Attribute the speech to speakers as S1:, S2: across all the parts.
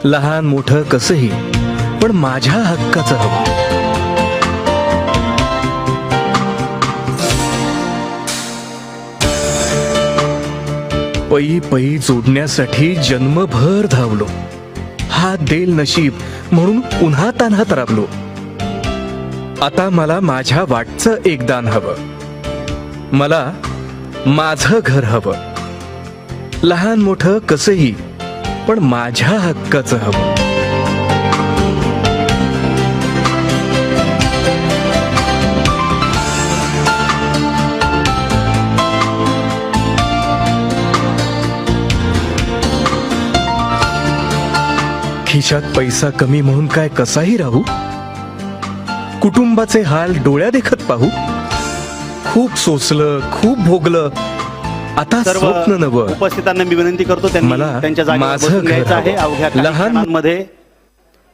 S1: लहान मोठं कसंही, पण माझ्या हक्काचं हवं. पई पई जोडण्यासाठी जन्मभर धावलो. हात देईल नशीब म्हणून पुन्हा तान्हात राबलो. आता मला माझ्या वाटचं एक दान हवं. मला माझं घर हवं. लहान मोठं कसंही, पण माझ्या हक्काचं हवं. खिशात पैसा कमी म्हणून काय कसाही राहू. कुटुंबाचे हाल डोळ्या देखत पाहू. खूप सोसलं, खूप भोगलं, आता स्वप्न नवं.
S2: उपस्थितांना मी विनंती करतो त्यांनी त्यांच्या जागेवर बसून घ्यायचं आहे. अवघ्या लहानांमध्ये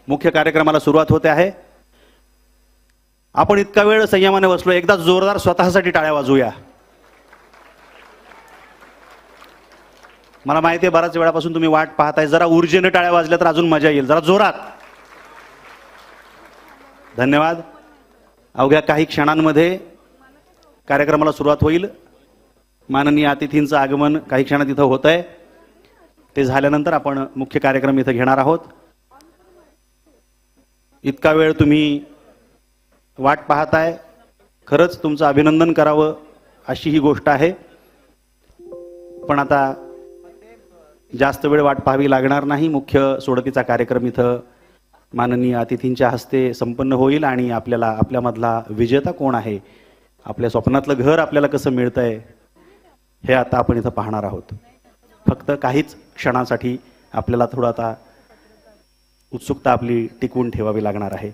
S2: मुख्य कार्यक्रमाला सुरुवात होते आहे. आपण इतका वेळ संयमाने बसलो, एकदा जोरदार स्वतःसाठी टाळ्या वाजवूया. मला माहिती आहे बऱ्याच वेळापासून तुम्ही वाट पाहताय. जरा ऊर्जेने टाळ्या वाजल्या तर अजून मजा येईल. जरा जोरात. धन्यवाद. अवघ्या काही क्षणांमध्ये कार्यक्रमाला सुरुवात होईल. माननीय अतिथींचं आगमन काही क्षणात इथं होत आहे. ते झाल्यानंतर आपण मुख्य कार्यक्रम इथं घेणार आहोत. इतका वेळ तुम्ही वाट पाहताय, खरंच तुमचं अभिनंदन करावं अशी ही गोष्ट आहे. पण आता जास्त वेळ वाट पाहावी लागणार नाही. मुख्य सोडतीचा कार्यक्रम इथं माननीय अतिथींच्या हस्ते संपन्न होईल आणि आपल्याला आपल्यामधला विजेता कोण आहे, आपल्या स्वप्नातलं घर आपल्याला कसं मिळतंय हे आता आपण इथं पाहणार आहोत. फक्त काहीच क्षणांसाठी आपल्याला थोडं आता उत्सुकता आपली टिकवून ठेवावी लागणार आहे.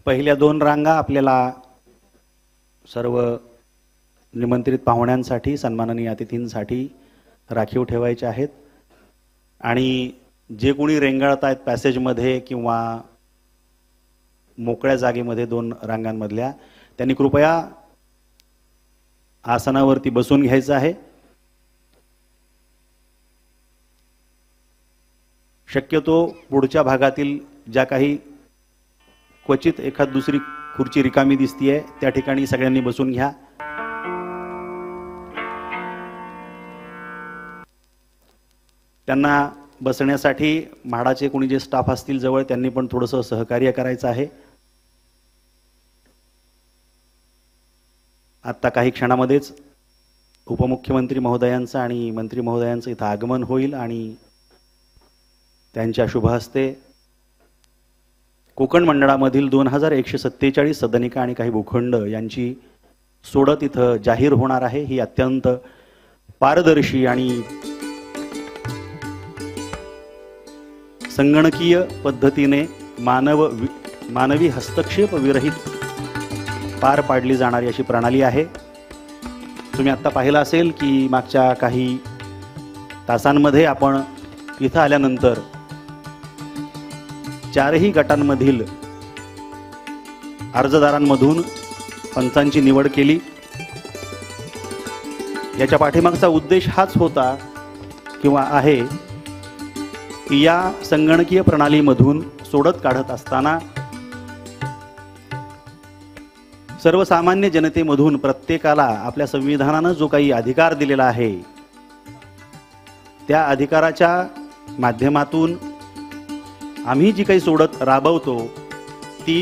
S2: पहिल्या दोन रांगा आपल्याला सर्व निमंत्रित पाहुण्यांसाठी, सन्माननीय अतिथींसाठी राखीव ठेवायचे आहेत. आणि जे कोणी रेंगाळत आहेत पॅसेजमध्ये किंवा मोकळ्या जागेमध्ये दोन रांगांमधल्या, त्यांनी कृपया आसनावरती बसून घ्यायचं आहे. शक्यतो पुढच्या भागातील ज्या काही क्वचित एखाद दुसरी खुर्ची रिकामी दिसतीये त्या ठिकाणी सगळ्यांनी बसून घ्या. त्यांना बसण्यासाठी म्हाडाचे कोणी जे स्टाफ असतील जवळ त्यांनी पण थोडंसं सहकार्य करायचं आहे. आता काही क्षणामध्येच उपमुख्यमंत्री महोदयांचं आणि मंत्री महोदयांचं इथं आगमन होईल आणि त्यांच्या शुभ हस्ते कोकण मंडळामधील 2147 सदनिका आणि काही भूखंड यांची सोडत इथं जाहीर होणार आहे. ही अत्यंत पारदर्शी आणि संगणकीय पद्धतीने मानवी हस्तक्षेप विरहित पार पाडली जाणारी अशी प्रणाली आहे. तुम्ही आत्ता पाहिलं असेल की मागच्या काही तासांमध्ये आपण इथं आल्यानंतर चारही गटांमधील अर्जदारांमधून पंचांची निवड केली. याच्या पाठीमागचा उद्देश हाच होता किंवा आहे की या संगणकीय प्रणालीमधून सोडत काढत असताना सर्वसामान्य जनतेमधून प्रत्येकाला आपल्या संविधानानं जो काही अधिकार दिलेला आहे त्या अधिकाराच्या माध्यमातून आम्ही जी काही सोडत राबवतो ती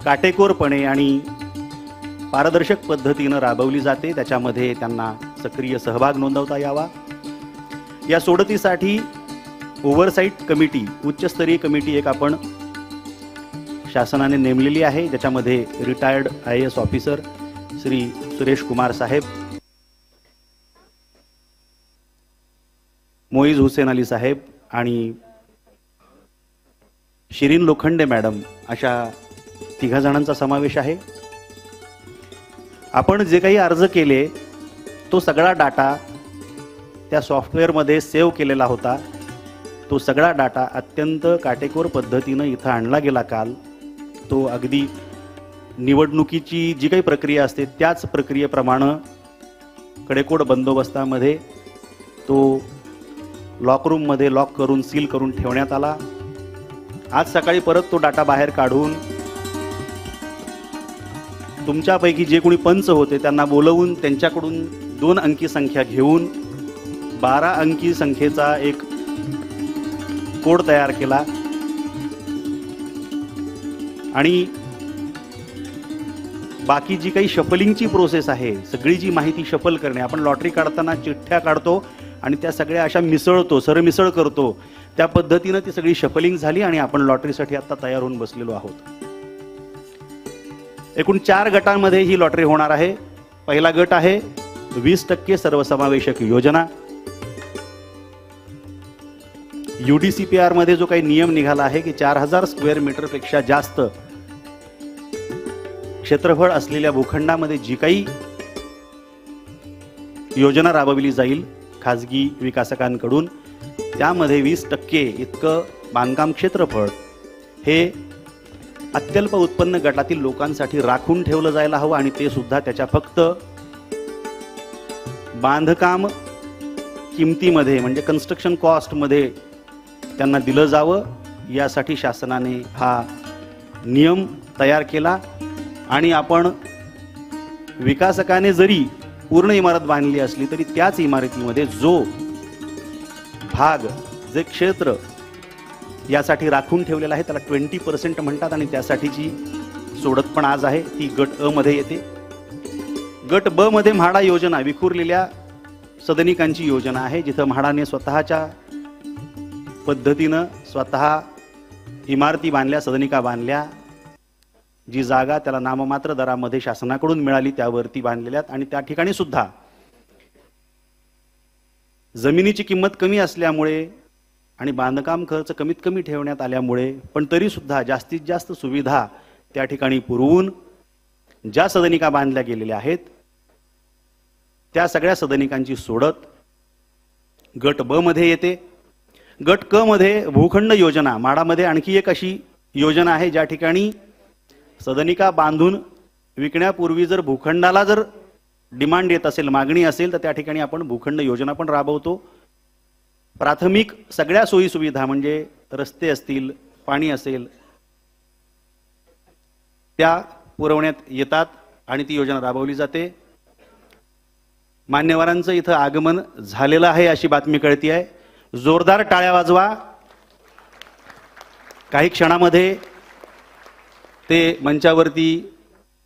S2: काटेकोरपणे आणि पारदर्शक पद्धतीनं राबवली जाते. त्याच्यामध्ये त्यांना सक्रिय सहभाग नोंदवता यावा. या सोडतीसाठी ओव्हरसाईट कमिटी, उच्चस्तरीय कमिटी एक आपण शासनाने नेमलेली आहे, ज्याच्यामध्ये retired IAS officer Shri Suresh Kumar साहेब, मोईज हुसेन अली साहेब आणि शिरीन लोखंडे मॅडम अशा 3 जणांचा समावेश आहे. आपण जे काही अर्ज केले तो सगळा डाटा त्या सॉफ्टवेअरमध्ये सेव्ह केलेला होता. तो सगळा डाटा अत्यंत काटेकोर पद्धतीनं इथं आणला गेला काल. तो अगदी निवडणुकीची जी काही प्रक्रिया असते त्याच प्रक्रियेप्रमाणे कडेकोट बंदोबस्तामध्ये तो लॉकरूममध्ये लॉक करून सील करून ठेवण्यात आला. आज सकाळी परत तो डाटा बाहेर काढून तुमच्यापैकी जे कोणी पंच होते त्यांना बोलवून त्यांच्याकडून 2 अंकी संख्या घेऊन 12 अंकी संख्येचा एक कोड तयार केला आणि बाकी जी काही शफलिंगची प्रोसेस आहे, सगळी जी माहिती शफल करणे, आपण लॉटरी काढताना चिठ्ठ्या काढतो आणि त्या सगळ्या अशा मिसळतो, सरमिसळ करतो, त्या पद्धतीनं ती सगळी शफलिंग झाली आणि आपण लॉटरीसाठी आता तयार होऊन बसलेलो आहोत. एकूण 4 गटांमध्ये ही लॉटरी होणार आहे. पहिला गट आहे 20% सर्वसमावेशक योजना. UDCPR मध्ये जो काही नियम निघाला आहे की 4000 स्क्वेअर मीटरपेक्षा जास्त क्षेत्रफळ असलेल्या भूखंडामध्ये जी काही योजना राबविली जाईल खाजगी विकासकांकडून, त्यामध्ये 20% इतकं बांधकाम क्षेत्रफळ हे अत्यल्प उत्पन्न गटातील लोकांसाठी राखून ठेवलं जायला हवं आणि ते सुद्धा त्याच्या फक्त बांधकाम किमतीमध्ये म्हणजे कन्स्ट्रक्शन कॉस्टमध्ये त्यांना दिलं जावं. यासाठी शासनाने हा नियम तयार केला आणि आपण विकासकाने जरी पूर्ण इमारत बांधली असली तरी त्याच इमारतीमध्ये जो भाग, जे क्षेत्र यासाठी राखून ठेवलेलं आहे त्याला 20% म्हणतात आणि त्यासाठीची सोडत पण आज आहे. ती गट अ मध्ये येते. गट ब मध्ये म्हाडा योजना, विखुरलेल्या सदनिकांची योजना आहे, जिथं म्हाडाने स्वतःच्या पद्धतीनं स्वतः इमारती बांधल्या, सदनिका बांधल्या. जी जागा त्याला नाममात्र दरामध्ये शासनाकडून मिळाली त्यावरती बांधलेल्या आणि त्या ठिकाणी सुद्धा जमिनीची किंमत कमी असल्यामुळे आणि बांधकाम खर्च कमीत कमी ठेवण्यात आल्यामुळे पण तरी सुद्धा जास्तीत जास्त सुविधा त्या ठिकाणी पुरवून ज्या सदनिका बांधल्या गेलेल्या आहेत त्या सगळ्या सदनिकांची सोडत गट ब मध्ये येते. गट क मध्ये भूखंड योजना, माडामध्ये आणखी एक अशी योजना आहे ज्या ठिकाणी सदनिका बांधून विकण्यापूर्वी जर भूखंडाला जर डिमांड येत असेल, मागणी असेल, तर त्या ठिकाणी आपण भूखंड योजना पण राबवतो. प्राथमिक सगळ्या सोयी सुविधा म्हणजे रस्ते असतील, पाणी असेल, त्या पुरवण्यात येतात आणि ती योजना राबवली जाते. मान्यवरांचं इथं आगमन झालेलं आहे अशी बातमी कळती आहे. जोरदार टाळ्या वाजवा. काही क्षणामध्ये ते मंचावरती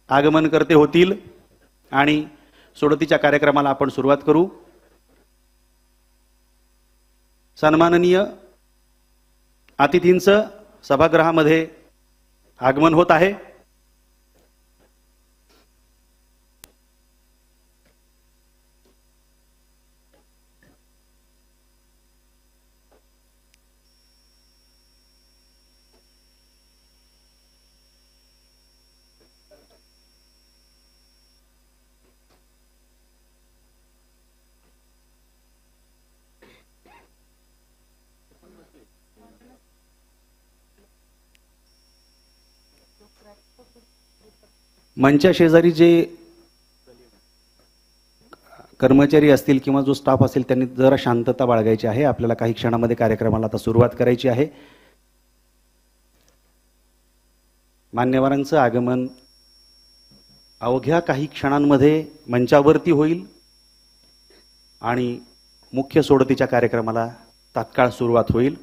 S2: आगमन करते होतील आणि सोडतीच्या कार्यक्रमाला आपण सुरुवात करू. सन्माननीय अतिथींचं सभागृहामध्ये आगमन होत आहे. मंचा शेजारी जे कर्मचारी असतील किंवा जो स्टाफ असेल त्यांनी जरा शांतता बाळगायची आहे. आपल्याला काही क्षणामध्ये कार्यक्रमाला आता सुरुवात करायची आहे. मान्यवरांचं आगमन अवघ्या काही क्षणांमध्ये मंचावरती होईल आणि मुख्य सोडतीच्या कार्यक्रमाला तात्काळ सुरुवात होईल.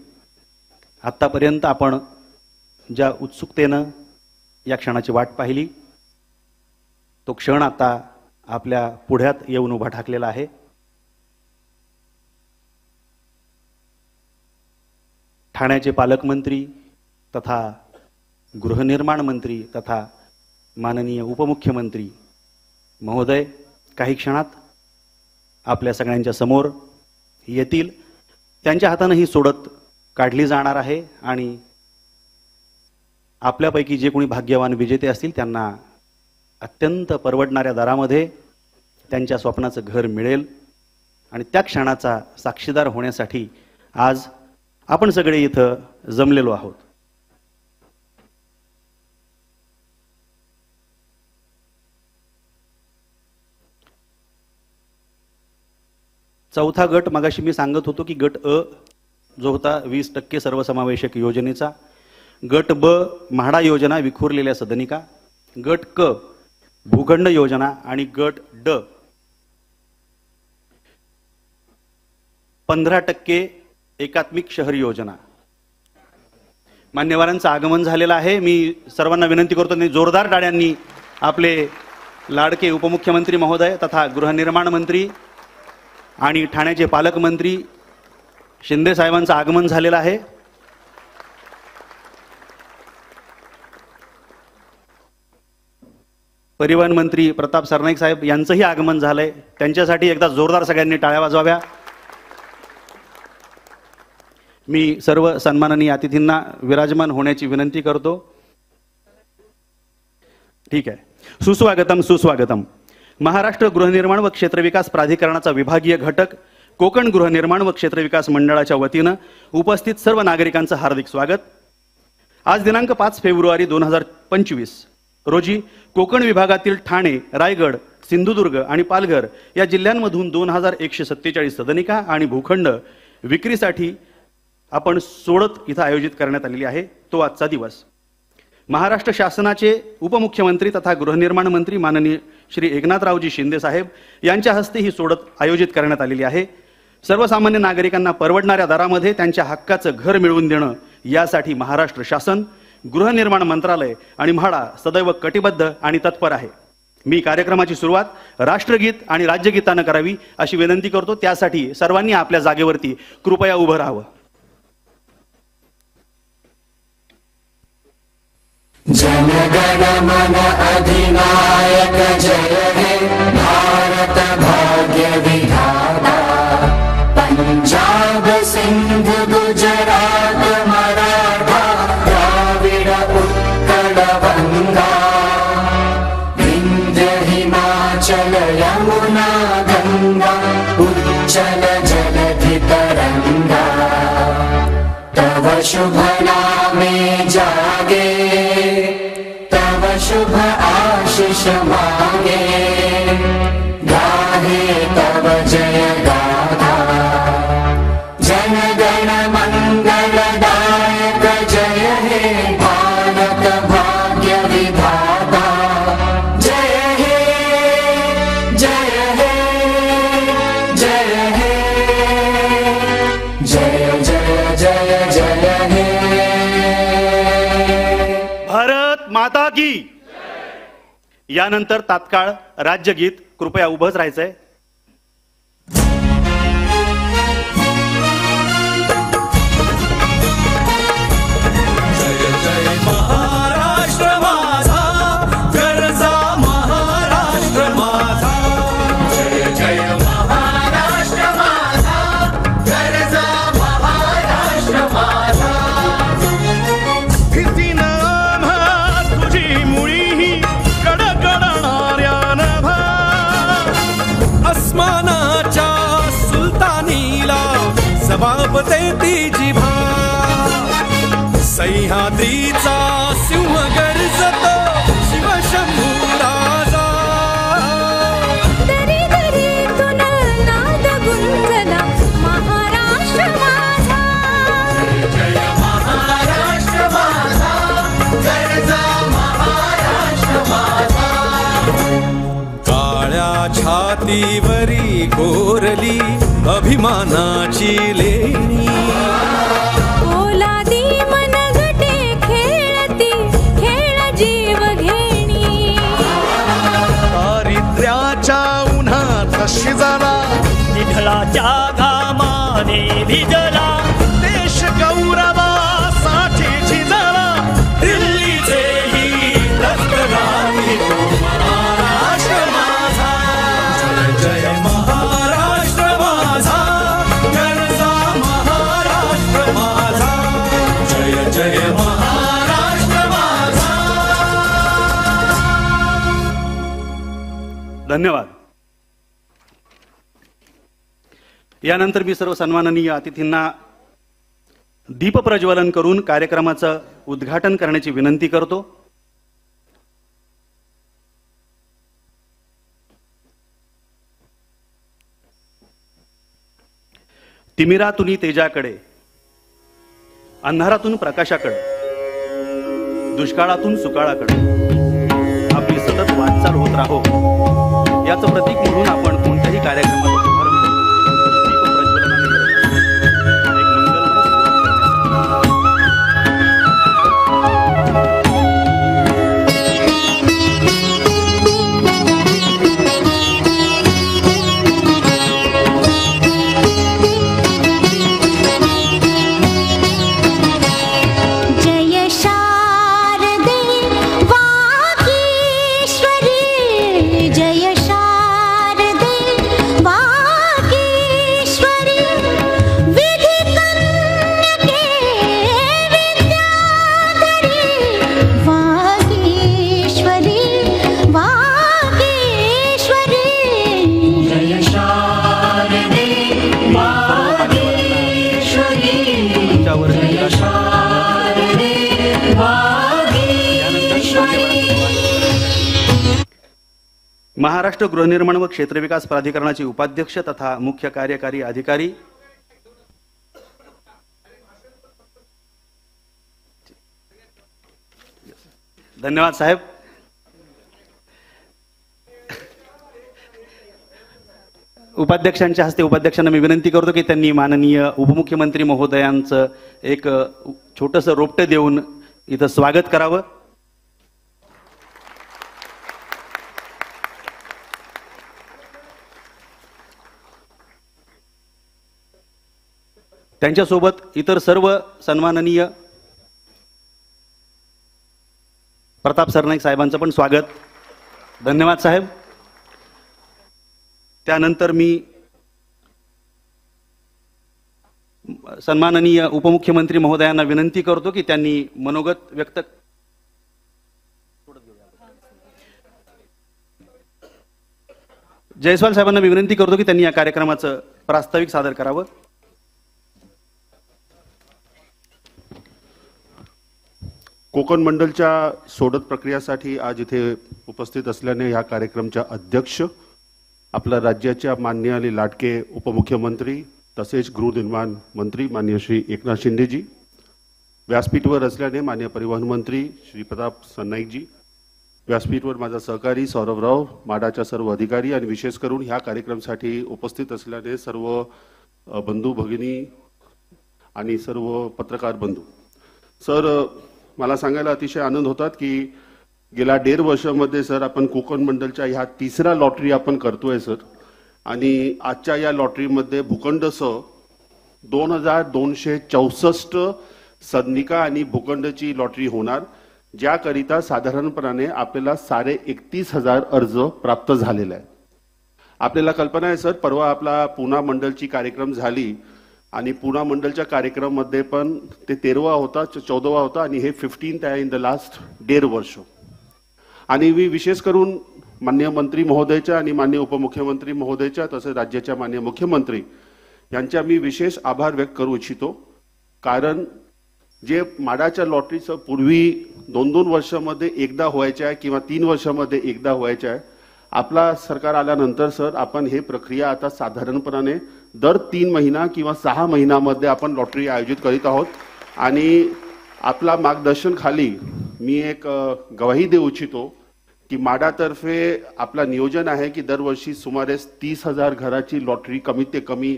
S2: आत्तापर्यंत आपण ज्या उत्सुकतेनं या क्षणाची वाट पाहिली तो क्षण आता आपल्या पुढ्यात येऊन उभा ठाकलेला आहे. ठाण्याचे पालकमंत्री तथा गृहनिर्माण मंत्री तथा माननीय उपमुख्यमंत्री महोदय काही क्षणात आपल्या सगळ्यांच्या समोर येतील. त्यांच्या हाताने ही सोडत काढली जाणार आहे आणि आपल्यापैकी जे कोणी भाग्यवान विजेते असतील त्यांना अत्यंत परवडणाऱ्या दरामध्ये त्यांच्या स्वप्नाचं घर मिळेल. आणि त्या क्षणाचा साक्षीदार होण्यासाठी आज आपण सगळे इथं जमलेलो आहोत. चौथा गट मगाशी मी सांगत होतो की गट अ जो होता 20% सर्वसमावेशक योजनेचा, गट ब म्हाडा योजना विखुरलेल्या सदनिका, गट क भूखंड योजना आणि गट ड 15% एकात्मिक शहर योजना. मान्यवरांचं आगमन झालेलं आहे. मी सर्वांना विनंती करतो की जोरदार टाळ्यांनी आपले लाडके उपमुख्यमंत्री महोदय तथा गृहनिर्माण मंत्री आणि ठाण्याचे पालकमंत्री शिंदे साहेबांचं आगमन झालेलं आहे. परिवहन मंत्री प्रताप सरनाईक साहेब यांचंही आगमन झालंय. त्यांच्यासाठी एकदा जोरदार सगळ्यांनी टाळ्या वाजवाव्या. मी सर्व सन्माननीय अतिथींना विराजमान होण्याची विनंती करतो. ठीक आहे. सुस्वागतम सुस्वागतम. महाराष्ट्र गृहनिर्माण व क्षेत्रविकास प्राधिकरणाचा विभागीय घटक कोकण गृहनिर्माण व क्षेत्रविकास मंडळाच्या वतीनं उपस्थित सर्व नागरिकांचं हार्दिक स्वागत. आज दिनांक 5 फेब्रुवारी 2025 रोजी कोकण विभागातील ठाणे, रायगड, सिंधुदुर्ग आणि पालघर या जिल्ह्यांमधून 2147 सदनिका आणि भूखंड विक्रीसाठी आपण सोडत इथं आयोजित करण्यात आलेली आहे. तो आजचा दिवस. महाराष्ट्र शासनाचे उपमुख्यमंत्री तथा गृहनिर्माण मंत्री माननीय श्री एकनाथरावजी शिंदे साहेब यांच्या हस्ते ही सोडत आयोजित करण्यात आलेली आहे. सर्वसामान्य नागरिकांना परवडणाऱ्या दरामध्ये त्यांच्या हक्काचं घर मिळवून देणं यासाठी महाराष्ट्र शासन, गृहनिर्माण मंत्रालय आणि म्हाडा सदैव कटिबद्ध आणि तत्पर आहे. मी कार्यक्रमाची सुरुवात राष्ट्रगीत आणि राज्यगीतानं करावी अशी विनंती करतो. त्यासाठी सर्वांनी आपल्या जागेवरती कृपया उभं राहावं.
S3: जनगण मन अधिनायक जय हे भारत भाग्य विधाता. पंजाब सिंध गुजरात मराठा द्राविड उत्कल गंगा. विंध्य हिमाचल यमुना गंगा उच्चल जलधि तरंगा. तव शुभ नामे जागे तव शुभ आशीष मांगे. गाहे तव जय गाथा जनगण मंगलदायक जय हे भारत भाग्य विधाता. जय हे जय हे जय हे जय जय जय जय हे.
S2: भारत माता की. यानंतर तात्काळ राज्यगीत. कृपया उभंच राहायचंय.
S4: जय जय महाराष्ट्र माझा गरजा महाराष्ट्र माझा.
S3: जय जय महाराष्ट्र माझा गरजा महाराष्ट्र माझा.
S4: भीतीनं आम्हा तुझी मुळी कडकडणाऱ्या नभा. अस्मानाच्या सुलतानीला जबाब देती जिभा. सह्याद्रीचा सिंह गर्जतो शिवशंभू राजा.
S5: दरी दरीतून नाद गुंजला महाराष्ट्र माझा.
S3: जय महाराष्ट्र माझा गरजा महाराष्ट्र माझा.
S4: काळ्या छातीवरी कोरली अभिमानाची लेणी.
S5: ओलादी मनगटे खेळती खेळ जीव घेणी.
S4: दारिद्र्याच्या उन्हात शिजला
S6: विठ्ठलाच्या घामाने भिजला.
S4: देश गौरवासाठी झिजला.
S6: दिल्लीचे
S2: धन्यवाद. यानंतर मी सर्व सन्माननीय अतिथींना दीपप्रज्वलन करून कार्यक्रमाचं उद्घाटन करण्याची विनंती करतो. तिमिरातून तेजाकडे, अंधारातून प्रकाशाकडे, दुष्काळातून सुकाळाकडे आपली सतत वाटचाल होत राहो, याचं प्रतीक म्हणून आपण कोणत्याही कार्यक्रमाचा शुभारंभ दीपप्रज्वलनाने करायचा. एक मंगलमय सुरुवात
S5: जय शारदे वागीश्वरी, जय शारदे वागीश्वरी, विधि कन्यके विद्याधरी, वागीश्वरी वागीश्वरी, जय शारदे वागीश्वरी,
S2: मंचावर महाराष्ट्र गृहनिर्माण व क्षेत्रविकास प्राधिकरणाचे उपाध्यक्ष तथा मुख्य कार्यकारी अधिकारी धन्यवाद साहेब. उपाध्यक्षांच्या हस्ते उपाध्यक्षांना मी विनंती करतो की त्यांनी माननीय उपमुख्यमंत्री महोदयांचं एक छोटंसं रोपटं देऊन इथं स्वागत करावं. त्यांच्यासोबत इतर सर्व सन्माननीय प्रताप सरनाईक साहेबांचं पण स्वागत. धन्यवाद साहेब. त्यानंतर मी सन्माननीय उपमुख्यमंत्री महोदयांना विनंती करतो की त्यांनी मनोगत व्यक्त जयस्वाल साहेबांना मी विनंती करतो की त्यांनी या कार्यक्रमाचं प्रास्ताविक सादर करावं.
S7: कोकण मंडलच्या सोडत प्रक्रियासाठी आज इथे उपस्थित असल्याने या कार्यक्रमाच्या अध्यक्ष आपल्या राज्याच्या माननीय आणि लाडके उपमुख्यमंत्री तसेच गृहनिर्माण मंत्री माननीय श्री एकनाथ शिंदेजी, व्यासपीठवर असल्याने माननीय परिवहन मंत्री श्री प्रताप सरनाईकजी, व्यासपीठवर माझा सहकारी सौरभराव, माडाच्या सर्व अधिकारी आणि विशेष करून ह्या कार्यक्रमासाठी उपस्थित असल्याने सर्व बंधू भगिनी आणि सर्व पत्रकार बंधू. सर, मला सांगायला अतिशय आनंद होतात की गेल्या 1.5 वर्षामध्ये सर आपण कोकण मंडलच्या ह्या तिसरा लॉटरी आपण करतोय सर. आणि आजच्या या लॉटरीमध्ये भूखंडसह 2264 सदनिका आणि भूखंडची लॉटरी होणार, ज्याकरिता साधारणपणे आपल्याला 31,500 अर्ज प्राप्त झालेले आहे. आपल्याला कल्पना आहे सर, परवा आपला पुणा मंडलची कार्यक्रम झाली आणि पुणा मंडलच्या कार्यक्रमामध्ये पण ते 13वा होता, 14वा होता आणि हे 15th आहे इन द लास्ट 1.5 वर्ष. आणि मी विशेष करून माननीय मंत्री महोदयच्या आणि माननीय उपमुख्यमंत्री महोदयच्या तसेच राज्याच्या माननीय मुख्यमंत्री यांच्या मी विशेष आभार व्यक्त करू इच्छितो. कारण जे माडाच्या लॉटरीचं पूर्वी 2-2 वर्षामध्ये एकदा व्हायचे आहे किंवा 3 वर्षामध्ये एकदा व्हायचे आहे, आपला सरकार आल्यानंतर सर आपण हे प्रक्रिया आता साधारणपणे दर 3 महिना किंवा 6 महिन्यामध्ये आपण लॉटरी आयोजित करीत आहोत. आणि आपला मार्गदर्शन खाली मी एक गवाही देऊ इच्छितो की माडातर्फे आपला नियोजन आहे की दरवर्षी सुमारे 30,000 घराची लॉटरी कमीत ते कमी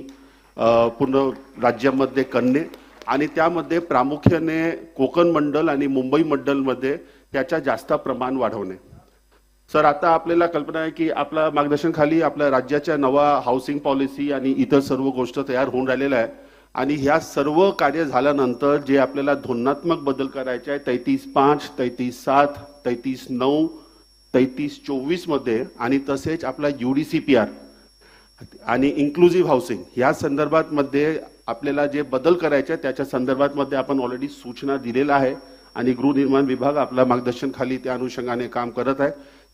S7: पूर्ण राज्यामध्ये करणे आणि त्यामध्ये प्रामुख्याने कोकण मंडल आणि मुंबई मंडलमध्ये त्याच्या जास्त प्रमाण वाढवणे. सर, आता आपल्याला कल्पना आहे की आपल्या मार्गदर्शनाखाली आपल्या राज्याच्या नवा हाऊसिंग पॉलिसी आणि इतर सर्व गोष्ट तयार होऊन राहिलेल्या आहे आणि ह्या सर्व कार्य झाल्यानंतर जे आपल्याला धोरणात्मक बदल करायचे आहे 33.5, 33.7, 33.9, 33.24 मध्ये आणि तसेच आपला UDCPR आणि इन्क्लुझिव्ह हाऊसिंग ह्या संदर्भात मध्ये आपल्याला जे बदल करायचे त्याच्या संदर्भात मध्ये आपण ऑलरेडी सूचना दिलेल्या आहे आणि गृहनिर्माण विभाग आपल्या मार्गदर्शनाखाली त्या अनुषंगाने काम करत आहे.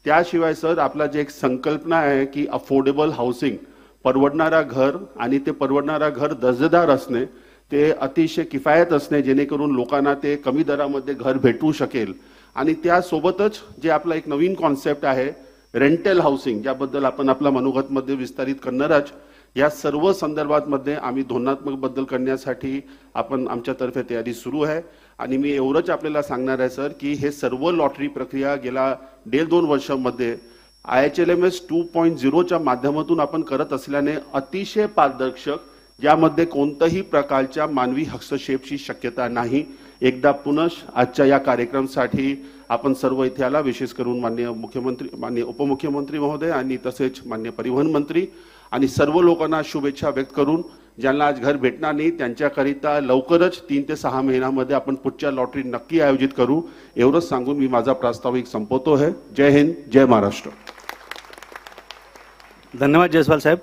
S7: त्याशिवाय सर आपला जे एक संकल्पना आहे की अफोर्डेबल हाऊसिंग, परवडणारा घर, आणि ते परवडणारा घर दर्जेदार असणे, ते अतिशय किफायत असणे, जेणेकरून लोकांना ते कमी दरामध्ये घर भेटू शकेल. आणि त्यासोबतच जे आपला एक नवीन कॉन्सेप्ट आहे रेंटल हाऊसिंग, ज्याबद्दल आपण आपल्या मनोगतमध्ये विस्तारित करणारच, या सर्व संदर्भातमध्ये आम्ही धोरणात्मक बदल करण्यासाठी आपण आमच्यातर्फे तयारी सुरू आहे. आणि मी एवढंच आपल्याला सांगणार आहे सर की हे सर्व लॉटरी प्रक्रिया गेल्या 1.5-2 वर्षांमध्ये IHLMS 2.0च्या माध्यमातून आपण करत असल्याने अतिशय पारदर्शक, ज्यामध्ये कोणत्याही प्रकारच्या मानवी हस्तक्षेपची शक्यता नाही. एकदा पुनः आजच्या या कार्यक्रमासाठी आपण सर्व इथे आला, विशेष करून माननीय मुख्यमंत्री, माननीय उपमुख्यमंत्री महोदय आणि तसेच माननीय परिवहन मंत्री आणि सर्व लोकांना शुभेच्छा व्यक्त करून, ज्यांना आज घर भेटणार नाही त्यांच्याकरिता लवकरच 3 ते 6 महिन्यामध्ये आपण पुढच्या लॉटरी नक्की आयोजित करू. एवढंच सांगून मी माझा प्रास्ताविक संपवतो आहे. जय हिंद, जय महाराष्ट्र.
S2: धन्यवाद जयस्वाल साहेब.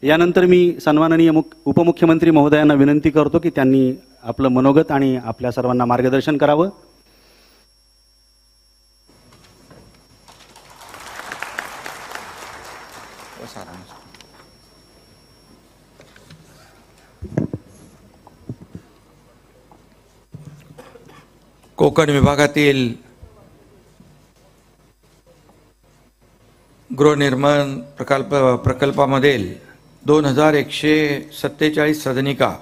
S2: यानंतर मी सन्माननीय उपमुख्यमंत्री महोदयांना विनंती करतो की त्यांनी आपलं मनोगत आणि आपल्या सर्वांना मार्गदर्शन करावं.
S8: कोकण विभागातील गृहनिर्माण प्रकल्पामधील 2147 सदनिका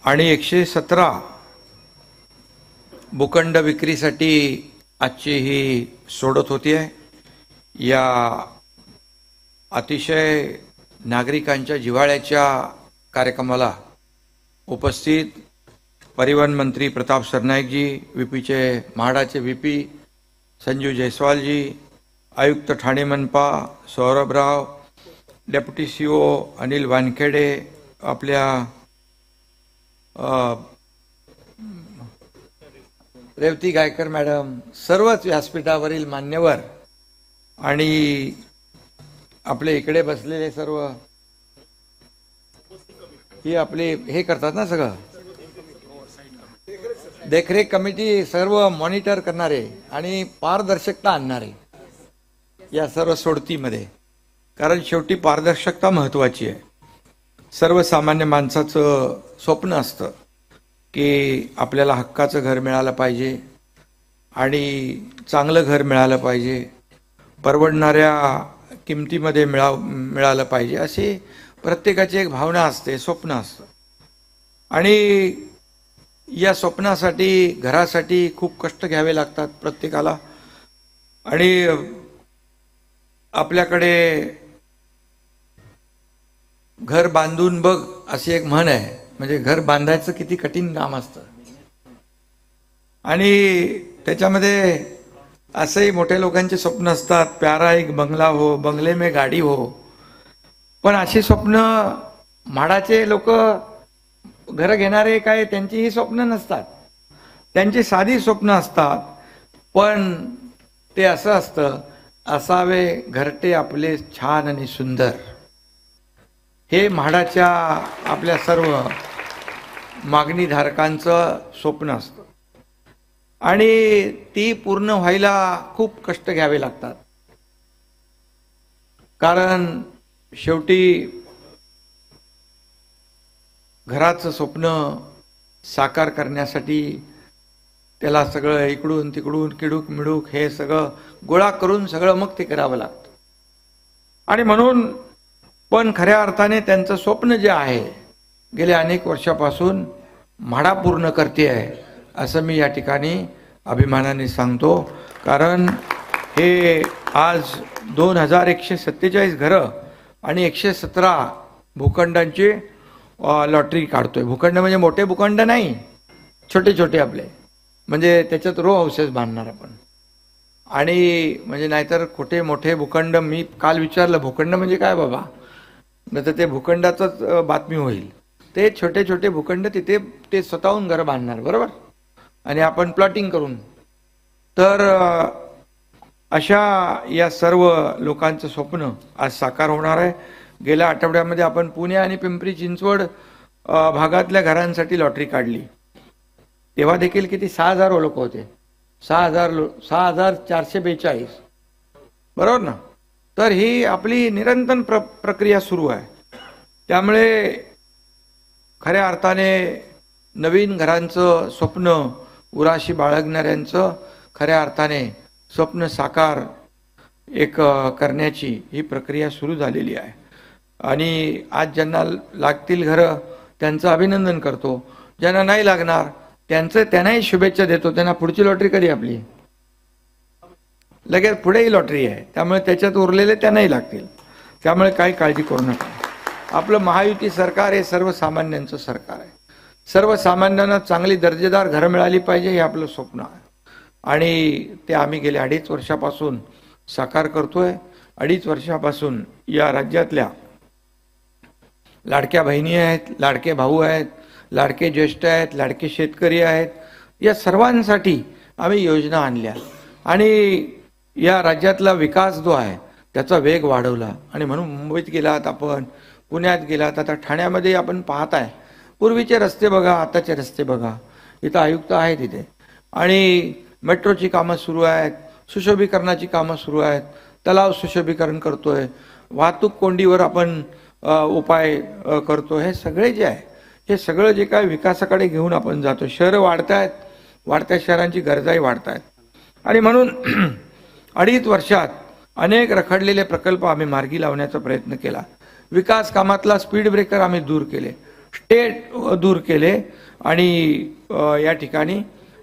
S8: आणि 117 भूखंड विक्रीसाठी आजची ही सोडत होती आहे. या अतिशय नागरिकांच्या जिव्हाळ्याच्या कार्यक्रमाला उपस्थित परिवहन मंत्री प्रताप सरनाईकजी, VPचे म्हाडाचे VP संजीव जयस्वालजी, आयुक्त ठाणे मनपा सौरभराव, डेप्युटी CO अनिल वानखेडे, आपल्या रेवती गायकर मॅडम, सर्वच व्यासपीठावरील मान्यवर आणि आपले इकडे बसलेले सर्व ही आपले हे करतात ना, सगळं देखरेख कमिटी, सर्व मॉनिटर करणारे आणि पारदर्शकता आणणारे या सर्व सोडतीमध्ये. कारण शेवटी पारदर्शकता महत्त्वाची आहे. सर्वसामान्य माणसाचं स्वप्न असतं की आपल्याला हक्काचं घर मिळालं पाहिजे आणि चांगलं घर मिळालं पाहिजे, परवडणाऱ्या किमतीमध्ये मिळालं पाहिजे, अशी प्रत्येकाची एक भावना असते, स्वप्न असतं. आणि या स्वप्नासाठी, घरासाठी खूप कष्ट घ्यावे लागतात प्रत्येकाला. आणि आपल्याकडे घर बांधून बघ अशी एक म्हण आहे. म्हणजे घर बांधायचं किती कठीण काम असतं. आणि त्याच्यामध्ये असंही मोठ्या लोकांचे स्वप्न असतात, प्यारा एक बंगला हो, बंगले में गाडी हो. पण अशी स्वप्न म्हाडाचे लोक, घर घेणारे काय, त्यांची ही स्वप्न नसतात. त्यांची साधी स्वप्न असतात. पण ते असं असतं, असावे घरटे आपले छान आणि सुंदर. हे म्हाडाच्या आपल्या सर्व मागणीधारकांचं स्वप्न असतं. आणि ती पूर्ण व्हायला खूप कष्ट घ्यावे लागतात. कारण शेवटी घराचं स्वप्न साकार करण्यासाठी त्याला सगळं इकडून तिकडून किडूक मिडूक हे सगळं गोळा करून सगळं मग ते करावं लागतं. आणि म्हणून पण खऱ्या अर्थाने त्यांचं स्वप्न जे आहे गेल्या अनेक वर्षापासून म्हाडा पूर्ण करते आहे, असं मी या ठिकाणी अभिमानाने सांगतो. कारण हे आज 2147 घरं आणि 117 भूखंडांची लॉटरी काढतोय. भूखंड म्हणजे मोठे भूखंड नाही, छोटे छोटे आपले, म्हणजे त्याच्यात रो हाऊसेस बांधणार आपण. आणि म्हणजे नाहीतर कुठे मोठे भूखंड, मी काल विचारलं भूखंड म्हणजे काय बाबा, नाही तर ते भूखंडाचंच बातमी होईल. ते छोटे छोटे भूखंड, तिथे ते स्वतःहून घर बांधणार, बरोबर, आणि आपण प्लॉटिंग करून. तर अशा या सर्व लोकांचं स्वप्न आज साकार होणार आहे. गेल्या आठवड्यामध्ये आपण पुणे आणि पिंपरी चिंचवड भागातल्या घरांसाठी लॉटरी काढली. तेव्हा देखील किती 6,000 लोक होते, 6,442. बरोबर ना. तर ही आपली निरंतर प्रक्रिया सुरू आहे. त्यामुळे खऱ्या अर्थाने नवीन घरांचं स्वप्न उराशी बाळगणाऱ्यांचं खऱ्या अर्थाने स्वप्न साकार एक करण्याची ही प्रक्रिया सुरू झालेली आहे. आणि आज ज्यांना लागतील घरं त्यांचं अभिनंदन करतो. ज्यांना नाही लागणार त्यांनाही शुभेच्छा देतो. त्यांना पुढची लॉटरी कधी आपली लगेच पुढेही लॉटरी आहे. त्यामुळे त्याच्यात उरलेले त्यांनाही लागतील. त्यामुळे काही काळजी करू नका. आपलं महायुती सरकार हे सर्वसामान्यांचं सरकार आहे. सर्वसामान्यांना चांगली दर्जेदार घरं मिळाली पाहिजे हे आपलं स्वप्न आहे. आणि ते आम्ही गेले 2.5 वर्षापासून साकार करतोय. 2.5 वर्षापासून या राज्यातल्या लाडक्या बहिणी आहेत, लाडके भाऊ आहेत, लाडके ज्येष्ठ आहेत, लाडके शेतकरी आहेत, या सर्वांसाठी आम्ही योजना आणल्या आणि या राज्यातला विकास जो आहे त्याचा वेग वाढवला. आणि म्हणून मुंबईत गेलात आपण, पुण्यात गेलात, आता ठाण्यामध्ये आपण पाहताय पूर्वीचे रस्ते बघा, आताचे रस्ते बघा. इथं आयुक्त आहेत तिथे आणि मेट्रोची कामं सुरू आहेत, सुशोभीकरणाची कामं सुरू आहेत, तलाव सुशोभीकरण करतोय, वाहतूक कोंडीवर आपण उपाय करतो. हे सगळे जे आहे हे सगळं जे काय विकासाकडे घेऊन आपण जातो. शहरं वाढत आहेत, वाढत्या शहरांची गरजाही वाढत आहेत. आणि म्हणून 2.5 वर्षात अनेक रखडलेले प्रकल्प आम्ही मार्गी लावण्याचा प्रयत्न केला. विकास कामातला स्पीड ब्रेकर आम्ही दूर केले, स्टेट दूर केले आणि या ठिकाणी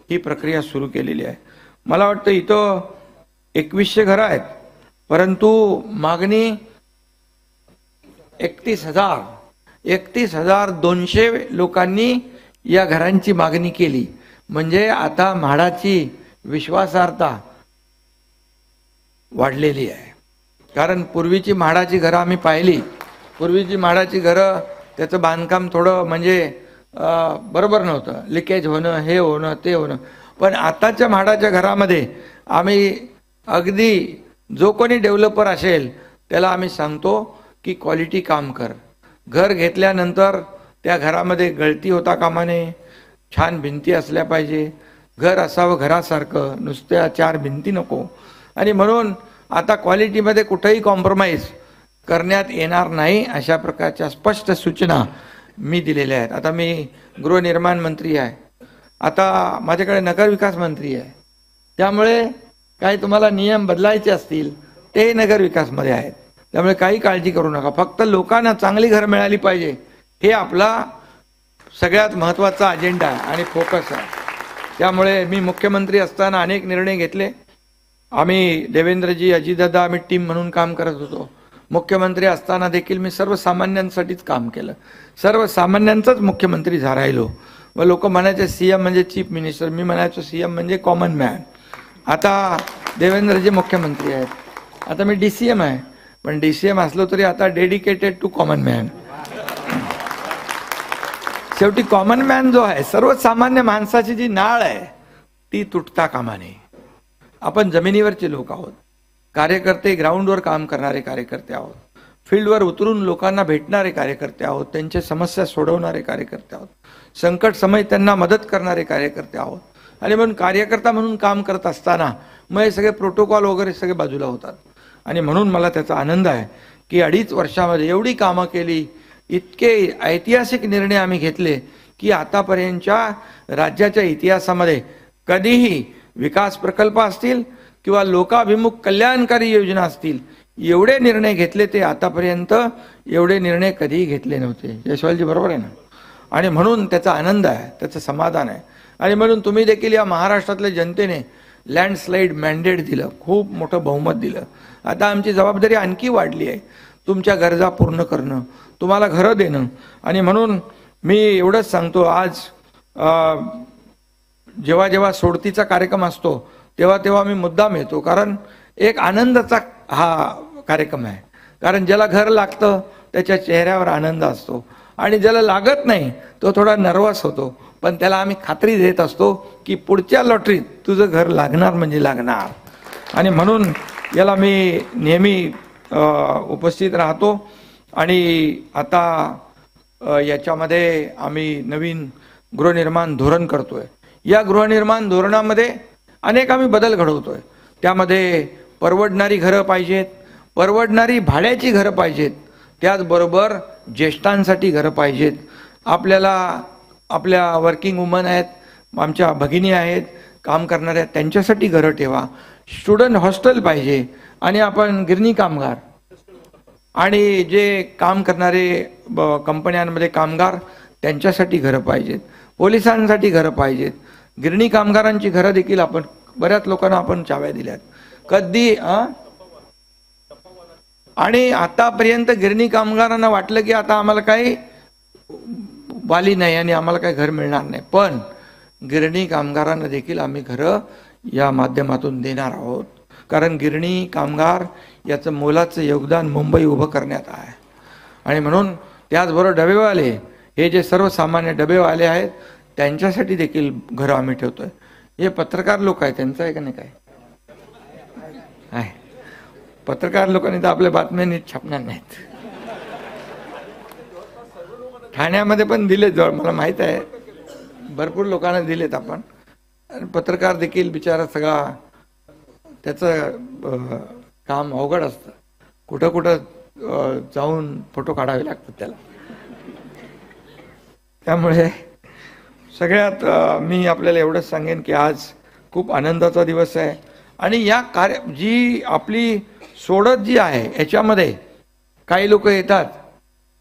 S8: ही प्रक्रिया सुरू केलेली आहे. मला वाटतं इथं 2100 घरं आहेत, परंतु मागणी 31,200 लोकांनी या घरांची मागणी केली. म्हणजे आता म्हाडाची विश्वासार्हता वाढलेली आहे. कारण पूर्वीची म्हाडाची घरं आम्ही पाहिली. पूर्वीची म्हाडाची घरं त्याचं बांधकाम थोडं म्हणजे बरोबर नव्हतं, लिकेज होणं, हे होणं, ते होणं. पण आताच्या म्हाडाच्या घरामध्ये आम्ही अगदी जो कोणी डेव्हलपर असेल त्याला आम्ही सांगतो की क्वालिटी काम कर. घर घेतल्यानंतर त्या घरामध्ये गळती होता कामा नये, छान भिंती असल्या पाहिजे, घर असावं घरासारखं, नुसत्या 4 भिंती नको. आणि म्हणून आता क्वालिटीमध्ये कुठेही कॉम्प्रोमाइज करण्यात येणार नाही अशा प्रकारच्या स्पष्ट सूचना मी दिलेल्या आहेत. आता मी गृहनिर्माण मंत्री आहे, आता माझ्याकडे नगरविकास मंत्री आहे. त्यामुळे काही तुम्हाला नियम बदलायचे असतील ते नगरविकासमध्ये आहेत. त्यामुळे काही काळजी करू नका. फक्त लोकांना चांगली घरं मिळाली पाहिजे हे आपला सगळ्यात महत्त्वाचा अजेंडा आहे आणि फोकस आहे. त्यामुळे मी मुख्यमंत्री असताना अनेक निर्णय घेतले. आम्ही देवेंद्रजी, अजितदादा, आम्ही टीम म्हणून काम करत होतो. मुख्यमंत्री असताना देखील मी सर्वसामान्यांसाठीच काम केलं, सर्वसामान्यांचाच मुख्यमंत्री राहिलो. व लोक म्हणायचे सीएम म्हणजे चीफ मिनिस्टर, मी म्हणायचो सीएम म्हणजे कॉमन मॅन. आता देवेंद्रजी मुख्यमंत्री आहेत, आता मी DCM आहे. पण DCM असलो तरी आता डेडिकेटेड टू कॉमन मॅन. शेवटी कॉमन मॅन जो आहे, सर्वसामान्य माणसाची जी नाळ आहे ती तुटता कामा नये. आपण जमिनीवरचे लोक आहोत, कार्यकर्ते, ग्राउंडवर काम करणारे कार्यकर्ते आहोत, फील्डवर उतरून लोकांना भेटणारे कार्यकर्ते आहोत, त्यांच्या समस्या सोडवणारे कार्यकर्ते आहोत, संकट समय त्यांना मदत करणारे कार्यकर्ते आहोत. आणि म्हणून कार्यकर्ता म्हणून काम करत असताना मग हे सगळे प्रोटोकॉल वगैरे सगळे बाजूला होतात. आणि म्हणून मला त्याचा आनंद आहे की 2.5 वर्षामध्ये एवढी कामं केली, इतके ऐतिहासिक निर्णय आम्ही घेतले की आतापर्यंतच्या राज्याच्या इतिहासामध्ये कधीही विकास प्रकल्प असतील किंवा लोकाभिमुख कल्याणकारी योजना असतील, एवढे निर्णय घेतले ते आतापर्यंत एवढे निर्णय कधीही घेतले नव्हते. यशवंतजी बरोबर आहे ना. आणि म्हणून त्याचा आनंद आहे, त्याचं समाधान आहे. आणि म्हणून तुम्ही देखील या महाराष्ट्रातल्या जनतेने लँडस्लाईड मॅन्डेट दिलं, खूप मोठं बहुमत दिलं. आता आमची जबाबदारी आणखी वाढली आहे, तुमच्या गरजा पूर्ण करणं, तुम्हाला घरं देणं. आणि म्हणून मी एवढंच सांगतो, आज जेव्हा जेव्हा सोडतीचा कार्यक्रम असतो तेव्हा तेव्हा मी मुद्दाम येतो, कारण एक आनंदाचा हा कार्यक्रम आहे. कारण ज्याला घर लागतं त्याच्या चेहऱ्यावर आनंद असतो आणि ज्याला लागत नाही तो थोडा नर्वस होतो. पण त्याला आम्ही खात्री देत असतो की पुढच्या लॉटरीत तुझं घर लागणार म्हणजे लागणार. आणि म्हणून याला मी नेहमी उपस्थित राहतो. आणि आता याच्यामध्ये आम्ही नवीन गृहनिर्माण धोरण करतोय. या गृहनिर्माण धोरणामध्ये अनेक आम्ही बदल घडवतोय. त्यामध्ये परवडणारी घरं पाहिजेत, परवडणारी भाड्याची घरं पाहिजेत, त्याचबरोबर ज्येष्ठांसाठी घरं पाहिजेत. आपल्याला आपल्या वर्किंग वुमन आहेत, आमच्या भगिनी आहेत, काम करणाऱ्या, त्यांच्यासाठी घरं ठेवा. स्टुडंट हॉस्टेल पाहिजे. आणि आपण गिरणी कामगार आणि जे काम करणारे कंपन्यांमध्ये कामगार, त्यांच्यासाठी घरं पाहिजेत. पोलिसांसाठी घरं पाहिजेत. गिरणी कामगारांची घरं देखील आपण बऱ्याच लोकांना आपण चाव्या दिल्यात. कधी आणि आतापर्यंत गिरणी कामगारांना वाटलं की आता आम्हाला काही वाली नाही आणि आम्हाला काही घर मिळणार नाही. पण गिरणी कामगारांना देखील आम्ही घरं या माध्यमातून देणार आहोत. कारण गिरणी कामगार याचं मोलाचं योगदान मुंबई उभं करण्यात आहे. आणि म्हणून त्याचबरोबर डबेवाले, हे जे सर्वसामान्य डबेवाले आहेत, त्यांच्यासाठी देखील घरं आम्ही ठेवतोय. हे पत्रकार लोक आहेत, त्यांचं आहे का नाही? काय आहे? पत्रकार लोकांनी तर आपल्या बातम्या नीट छापणार नाहीत. ठाण्यामध्ये पण दिलेत, जवळ मला माहित आहे, भरपूर लोकांना दिलेत आपण. पत्रकार देखील बिचारा सगळा त्याचं काम अवघड असतं. कुठं कुठं जाऊन फोटो काढावे लागतात त्याला. त्यामुळे सगळ्यात मी आपल्याला एवढंच सांगेन की आज खूप आनंदाचा दिवस आहे. आणि या जी आपली सोडत जी आहे याच्यामध्ये काही लोक येतात.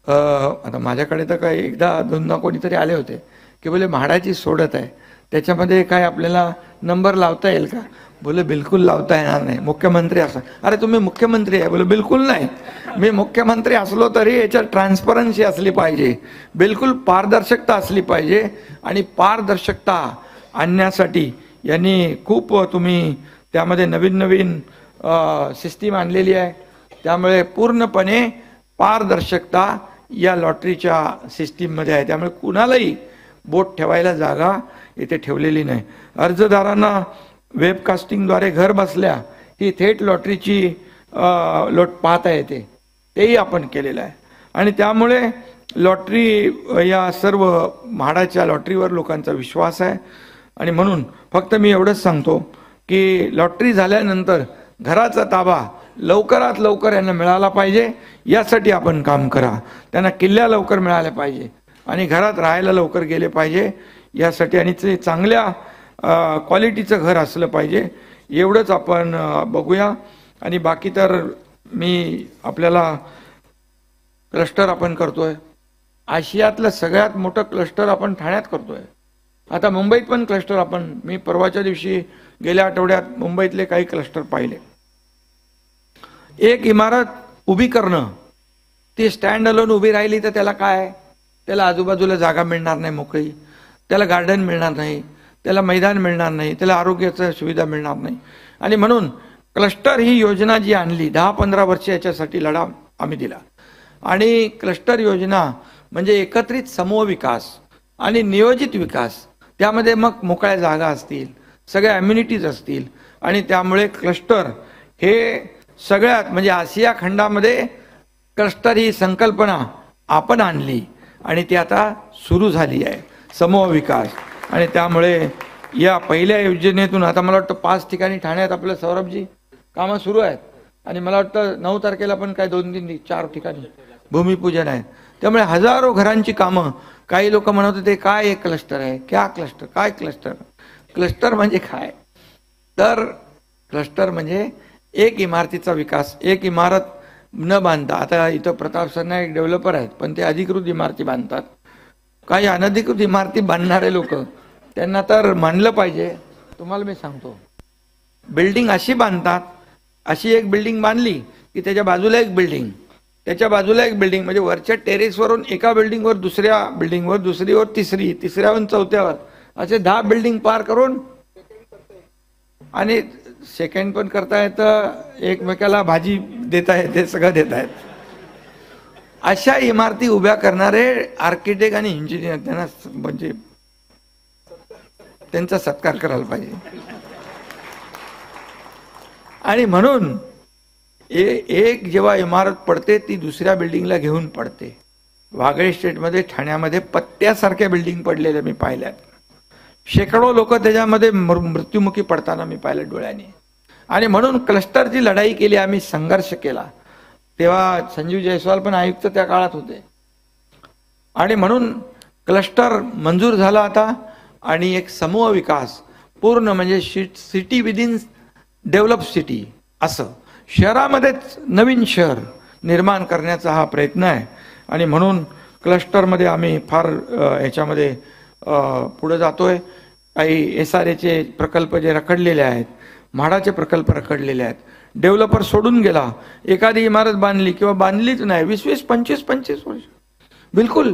S8: आता माझ्याकडे तर काही एकदा दोनदा कोणीतरी आले होते की बोले म्हाडाची सोडत आहे, त्याच्यामध्ये काय आपल्याला नंबर लावता येईल का? बोले बिलकुल लावता येणार नाही, मुख्यमंत्री असं. अरे तुम्ही मुख्यमंत्री आहे? बोले बिलकुल नाही, मी मुख्यमंत्री असलो तरी याच्यात ट्रान्सपरन्सी असली पाहिजे, बिलकुल पारदर्शकता असली पाहिजे. आणि पारदर्शकता आणण्यासाठी यांनी खूप तुम्ही त्यामध्ये नवीन नवीन सिस्टीम आणलेली आहे. त्यामुळे पूर्णपणे पारदर्शकता या लॉटरीच्या सिस्टीममध्ये आहे. त्यामुळे कुणालाही बोट ठेवायला जागा इथे ठेवलेली नाही. अर्जदारांना वेबकास्टिंगद्वारे घर बसल्या ही थेट लॉटरीची लोट पाहता येते, तेही आपण केलेलं आहे. आणि त्यामुळे लॉटरी या सर्व म्हाडाच्या लॉटरीवर लोकांचा विश्वास आहे. आणि म्हणून फक्त मी एवढंच सांगतो की लॉटरी झाल्यानंतर घराचा ताबा लवकरात लवकर यांना मिळाला पाहिजे, यासाठी आपण काम करा. त्यांना किल्ल्या लवकर मिळाल्या पाहिजे आणि घरात राहायला लवकर गेले पाहिजे यासाठी. आणि ते चांगल्या क्वालिटीचं घर असलं पाहिजे, एवढंच आपण बघूया. आणि बाकी तर मी आपल्याला क्लस्टर आपण करतोय, आशियातलं सगळ्यात मोठं क्लस्टर आपण ठाण्यात करतोय. आता मुंबईत पण क्लस्टर आपण, मी परवाच्या दिवशी गेल्या आठवड्यात मुंबईतले काही क्लस्टर पाहिले. एक इमारत उभी करणं, ती स्टँड अलोन उभी राहिली तर त्याला काय, त्याला आजूबाजूला जागा मिळणार नाही मोकळी, त्याला गार्डन मिळणार नाही, त्याला मैदान मिळणार नाही, त्याला आरोग्याच्या सुविधा मिळणार नाही. आणि म्हणून क्लस्टर ही योजना जी आणली, 10-15 वर्ष याच्यासाठी लढा आम्ही दिला. आणि क्लस्टर योजना म्हणजे एकत्रित समूह विकास आणि नियोजित विकास, त्यामध्ये मग मोकळ्या जागा असतील, सगळ्या अम्युनिटीज असतील. आणि त्यामुळे क्लस्टर हे सगळ्यात म्हणजे आशिया खंडामध्ये क्लस्टर ही संकल्पना आपण आणली आणि ती आता सुरू झाली आहे, समूह विकास. आणि त्यामुळे या पहिल्या योजनेतून आता मला वाटतं 5 ठिकाणी ठाण्यात आपलं सौरभजी कामं सुरू आहेत. आणि मला वाटतं 9 तारखेला पण काय 2-3-4 ठिकाणी भूमिपूजन आहे. त्यामुळे हजारो घरांची कामं. काही लोक म्हणत होते काय एक क्लस्टर आहे, क्या क्लस्टर, काय क्लस्टर. क्लस्टर म्हणजे काय, तर क्लस्टर म्हणजे एक इमारतीचा विकास, एक इमारत न बांधता. आता इथं प्रताप सरना एक डेव्हलपर आहेत, पण ते अधिकृत इमारती बांधतात. काही अनधिकृत इमारती बांधणारे लोक, त्यांना तर मानलं पाहिजे. तुम्हाला मी सांगतो, बिल्डिंग अशी बांधतात, अशी एक बिल्डिंग बांधली की त्याच्या बाजूला एक बिल्डिंग, त्याच्या बाजूला एक बिल्डिंग, म्हणजे वरच्या टेरेसवरून एका बिल्डिंगवर दुसऱ्या बिल्डिंगवर, दुसरीवर तिसरी, तिसऱ्यावरून चौथ्यावर, असे 10 बिल्डिंग पार करून, आणि सेकंड पण करता येतं, एकमेकाला भाजी देता येते, सगळं देत आहेत. अशा इमारती उभ्या करणारे आर्किटेक्ट आणि इंजिनियर, त्यांना म्हणजे त्यांचा सत्कार करायला पाहिजे. आणि म्हणून एक जेव्हा इमारत पडते ती दुसऱ्या बिल्डिंगला घेऊन पडते. वागळे स्टेटमध्ये, ठाण्यामध्ये पत्त्यासारख्या बिल्डिंग पडलेल्या मी पाहिल्यात. शेकडो लोक त्याच्यामध्ये मृत्युमुखी पडताना मी पाहिलं डोळ्याने. आणि म्हणून क्लस्टरची लढाई केली, आम्ही संघर्ष केला. तेव्हा संजीव जयस्वाल पण आयुक्त त्या काळात होते. आणि म्हणून क्लस्टर मंजूर झाला आता, आणि एक समूह विकास पूर्ण म्हणजे सिटी विदिन डेव्हलप सिटी, असं शहरामध्येच नवीन शहर निर्माण करण्याचा हा प्रयत्न आहे. आणि म्हणून क्लस्टरमध्ये आम्ही फार ह्याच्यामध्ये पुढे जातोय. काही SRAचे प्रकल्प जे रखडलेले आहेत, म्हाडाचे प्रकल्प रखडलेले आहेत, डेव्हलपर सोडून गेला, एखादी इमारत बांधली किंवा बांधलीच नाही, 20-20, 25-25 वर्ष बिलकुल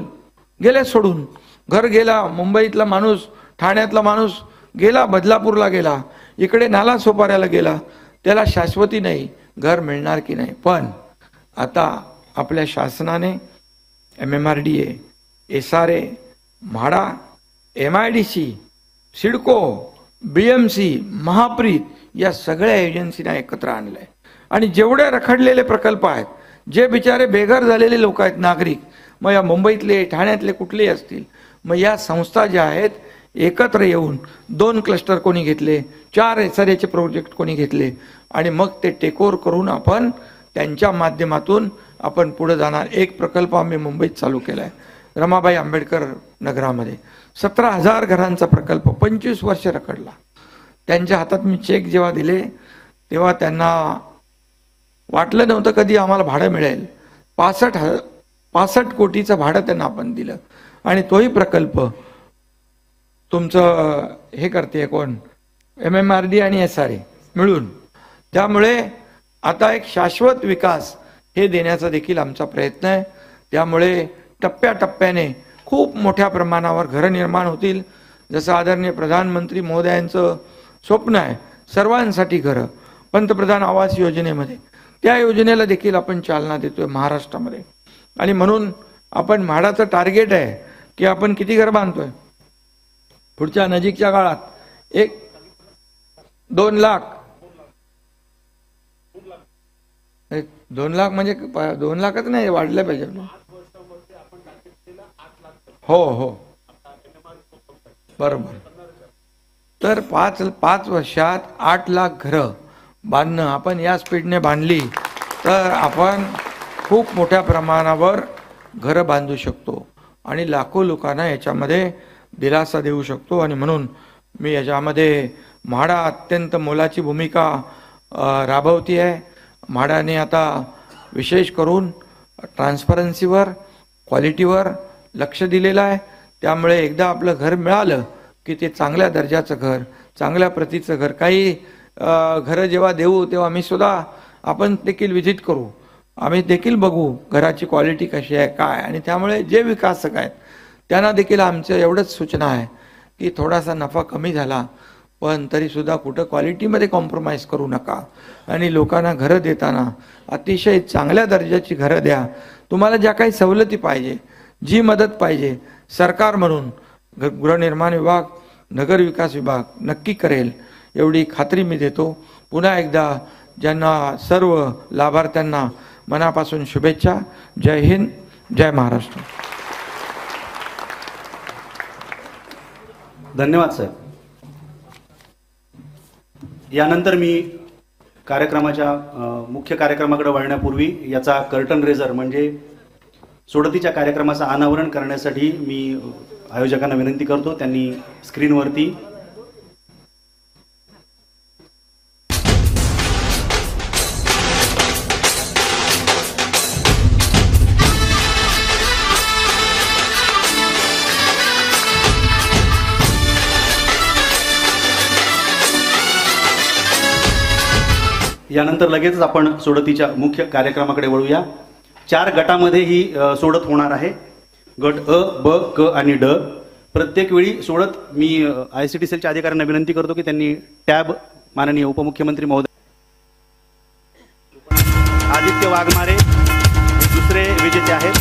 S8: गेले सोडून. घर गेला, मुंबईतला माणूस, ठाण्यातला माणूस गेला, बदलापूरला गेला, इकडे नाला सोपाऱ्याला गेला, त्याला शाश्वती नाही, घर मिळणार की नाही. पण आता आपल्या शासनाने MMRDA, SRA, MHADA, MIDC, CIDCO, BMC, Mahapreet या सगळ्या एजन्सीना एकत्र आणलंय. आणि जेवढे रखडलेले प्रकल्प आहेत, जे बिचारे बेघर झालेले लोक आहेत, नागरिक, मग या मुंबईतले, ठाण्यातले कुठलेही असतील, मग या संस्था ज्या आहेत एकत्र येऊन 2 क्लस्टर कोणी घेतले, 4 SRAचे प्रोजेक्ट कोणी घेतले, आणि मग ते टेकओव्हर करून आपण त्यांच्या माध्यमातून आपण पुढे जाणार. एक प्रकल्प आम्ही मुंबईत चालू केला आहे, रमाबाई आंबेडकर नगरामध्ये 17,000 घरांचा प्रकल्प, 25 वर्ष रखडला. त्यांच्या हातात मी चेक जेव्हा दिले तेव्हा त्यांना वाटलं नव्हतं कधी आम्हाला भाडं मिळेल. 65 कोटीचं भाडं त्यांना आपण दिलं. आणि तोही प्रकल्प तुमचं हे करते कोण, MMRD आणि SRA मिळून. त्यामुळे आता एक शाश्वत विकास हे देण्याचा देखील आमचा प्रयत्न आहे. त्यामुळे टप्प्याटप्प्याने खूप मोठ्या प्रमाणावर घरं निर्माण होतील. जसं आदरणीय प्रधानमंत्री महोदयांचं स्वप्न आहे सर्वांसाठी घरं, पंतप्रधान आवास योजनेमध्ये, त्या योजनेला देखील आपण चालना देतोय महाराष्ट्रामध्ये. आणि म्हणून आपण म्हाडाचं टार्गेट आहे की आपण किती घर बांधतोय पुढच्या नजीकच्या काळात, 2 लाख. 2 लाख म्हणजे 2 लाखच नाही, वाढलं पाहिजे. हो बरोबर. तर 5 वर्षात 8 लाख घरं बांधणं आपण या स्पीडने बांधली तर आपण खूप मोठ्या प्रमाणावर घरं बांधू शकतो आणि लाखो लोकांना याच्यामध्ये दिलासा देऊ शकतो. आणि म्हणून मी याच्यामध्ये म्हाडा अत्यंत मोलाची भूमिका राबवती आहे. म्हाडाने आता विशेष करून ट्रान्सपरन्सीवर, क्वालिटीवर लक्ष दिलेलं आहे. त्यामुळे एकदा आपलं घर मिळालं की ते चांगल्या दर्जाचं घर, चांगल्या प्रतीचं घर. काही घरं जेव्हा देऊ तेव्हा मी सुद्धा आपण देखील व्हिजिट करू, आम्ही देखील बघू घराची क्वालिटी कशी आहे काय. आणि त्यामुळे जे विकासक आहेत त्यांना देखील आमचं एवढंच सूचना आहे की थोडासा नफा कमी झाला पण तरीसुद्धा कुठं क्वालिटीमध्ये कॉम्प्रोमाइज करू नका. आणि लोकांना घरं देताना अतिशय चांगल्या दर्जाची घरं द्या. तुम्हाला ज्या काही सवलती पाहिजे, जी मदत पाहिजे, सरकार म्हणून गृहनिर्माण विभाग, नगर विकास विभाग नक्की करेल एवढी खात्री मी देतो. पुन्हा एकदा ज्यांना सर्व लाभार्थ्यांना मनापासून शुभेच्छा. जय हिंद, जय महाराष्ट्र.
S2: धन्यवाद साहेब. यानंतर मी कार्यक्रमाच्या मुख्य कार्यक्रमाकडे वळण्यापूर्वी याचा कर्टन रेझर म्हणजे सोडतीच्या कार्यक्रमाचं अनावरण करण्यासाठी मी आयोजकांना विनंती करतो त्यांनी स्क्रीनवरती यानंतर लगेच आपण सोडतीच्या मुख्य कार्यक्रमाकडे वळूया. 4 गटामध्ये ही सोडत होणार आहे. गट अ, ब, क आणि ड. प्रत्येक वेळी सोडत मी ICT सेलच्या अधिकाऱ्यांना विनंती करतो की त्यांनी टॅब माननीय उपमुख्यमंत्री महोदय आदित्य वाघमारे हे दुसरे विजेते आहेत.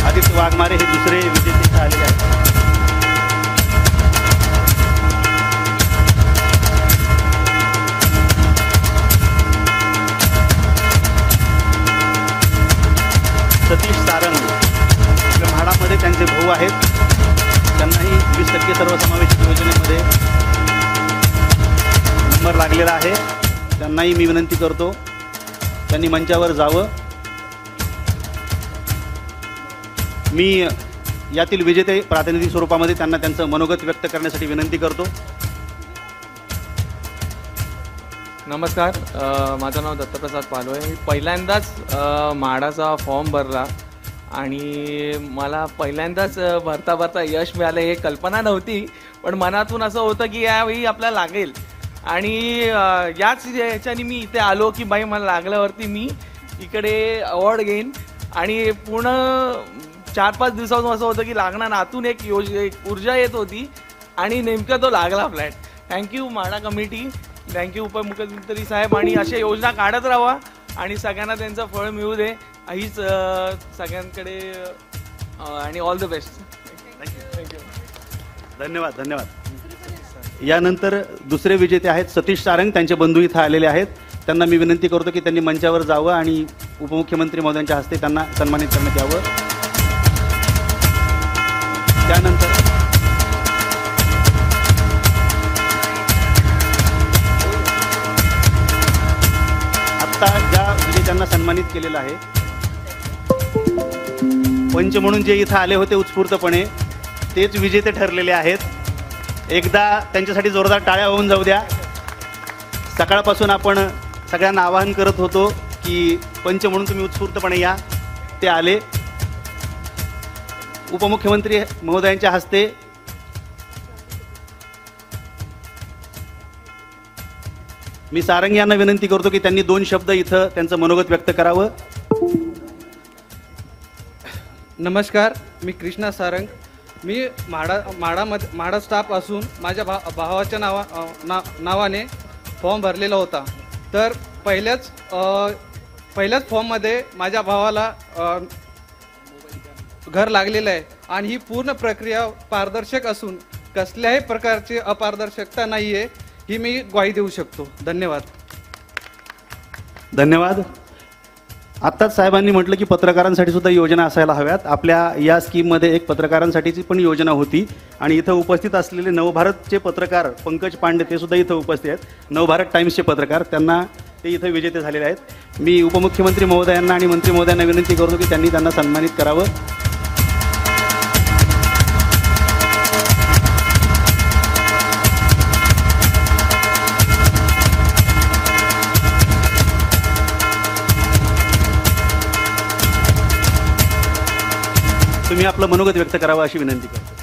S2: आदित्य वाघमारे हे दुसरे विजेते आलेले आहेत. सतीश सारंग म्हाडामध्ये त्यांचे भाऊ आहेत. सर्वसमावेशक योजनेमध्ये नंबर लागलेला आहे, त्यांनाही मी विनंती करतो त्यांनी मंचावर जावं. मी यातील विजेते प्रातिनिधिक स्वरूपामध्ये त्यांना त्यांचं मनोगत व्यक्त करण्यासाठी विनंती करतो.
S9: नमस्कार, माझं नाव दत्तप्रसाद पालवे. मी पहिल्यांदाच म्हाडाचा फॉर्म भरला आणि मला पहिल्यांदाच भरता भरता यश मिळालं हे कल्पना नव्हती, पण मनातून असं होतं की यावेळी आपल्याला लागेल. आणि याच ह्याच्याने मी इथे आलो की बाई मला लागल्यावरती मी इकडे अवॉर्ड घेईन. आणि पूर्ण 4-5 दिवसापासून असं होतं की लागणार, आतून एक ऊर्जा येत होती आणि नेमका तो लागला flat. Thank you MHADA committee, thank you उपमुख्यमंत्री साहेब. आणि अशा योजना काढत राहा आणि सगळ्यांना त्यांचं फळ मिळू दे हीच सगळ्यांकडे. आणि ऑल द बेस्ट. थँक्यू.
S2: धन्यवाद. धन्यवाद. यानंतर दुसरे विजेते आहेत सतीश सारंग, त्यांचे बंधू इथं आलेले आहेत. त्यांना मी विनंती करतो की त्यांनी मंचावर जावं आणि उपमुख्यमंत्री महोदयांच्या हस्ते त्यांना सन्मानित करण्यात यावं. त्यानंतर आत्ता ज्या विजेत्यांना सन्मानित केलेलं आहे, पंच म्हणून जे इथं आले होते उत्स्फूर्तपणे, तेच विजेते ठरलेले आहेत. एकदा त्यांच्यासाठी जोरदार टाळ्या होऊन जाऊ द्या. सकाळपासून आपण सगळ्यांना आवाहन करत होतो की पंच म्हणून तुम्ही उत्स्फूर्तपणे या. ते आले. उपमुख्यमंत्री महोदयांच्या हस्ते मी सारंग यांना विनंती करतो की त्यांनी 2 शब्द इथं त्यांचं मनोगत व्यक्त करावं.
S10: नमस्कार, मी कृष्णा सारंग. मी म्हाडा स्टाफ असून माझ्या भावाच्या नावाने फॉर्म भरलेला होता. तर पहिल्याच फॉर्ममध्ये माझ्या भावाला घर लागलेलं आहे आणि ही पूर्ण प्रक्रिया पारदर्शक असून कसल्याही प्रकारची अपारदर्शकता नाही आहे, ही मी ग्वाही देऊ शकतो. धन्यवाद.
S2: धन्यवाद. आत्ताच साहेबांनी म्हटलं की पत्रकारांसाठी सुद्धा योजना असायला हव्यात. आपल्या या स्कीममध्ये एक पत्रकारांसाठीची पण योजना होती आणि इथं उपस्थित असलेले नवभारतचे पत्रकार पंकज पांडे ते सुद्धा इथं उपस्थित आहेत. नवभारत टाइम्सचे पत्रकार, त्यांना ते इथं विजेते झालेले आहेत. मी उपमुख्यमंत्री महोदयांना आणि मंत्री महोदयांना विनंती करतो की त्यांनी त्यांना सन्मानित करावं. तुम्ही आपलं मनोगत व्यक्त करावं अशी विनंती करतो.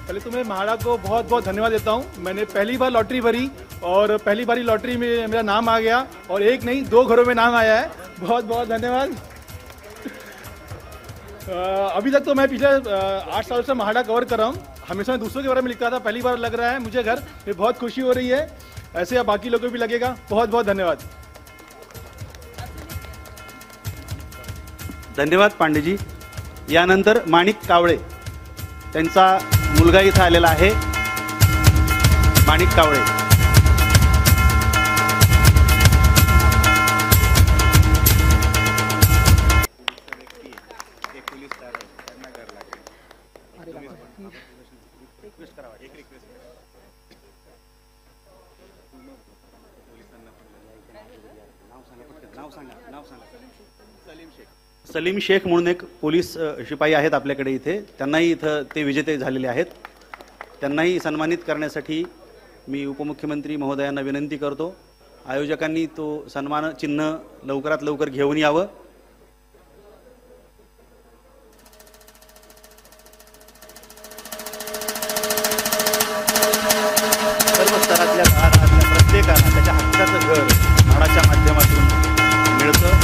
S11: पहले तो मैं म्हाडा को बहुत बहुत धन्यवाद देता हूँ. मैंने पहली बार लॉटरी भरी और पहली बारी लॉटरी में मेरा नाम आ गया और एक नहीं 2 घरों में नाम आया है. बहुत बहुत धन्यवाद. अभी तक तो मैं पिछले 8 सालों से म्हाडा कवर कर रहा हूँ. हमेशा मैं दूसरों के बारे में लिखता था, पहली बार लग रहा है मुझे घर में. बहुत खुशी हो रही है. ऐसे अब बाकी लोगों को भी लगेगा. बहुत बहुत धन्यवाद.
S2: धन्यवाद पांडेजी. यानंतर माणिक कावळे, त्यांचा मुलगा इथं आलेला आहे. माणिक कावळे. सलीम शेख म्हणून एक पोलीस शिपाई आहेत आपल्याकडे इथे, त्यांनाही इथं ते विजेते झालेले आहेत. त्यांनाही सन्मानित करण्यासाठी मी उपमुख्यमंत्री महोदयांना विनंती करतो. आयोजकांनी तो सन्मान चिन्ह लवकरात लवकर घेऊन यावं. सर्व स्तरातल्या घरातल्या प्रत्येकाला त्याच्या हक्काचं घर म्हाडाच्या माध्यमातून मिळतं.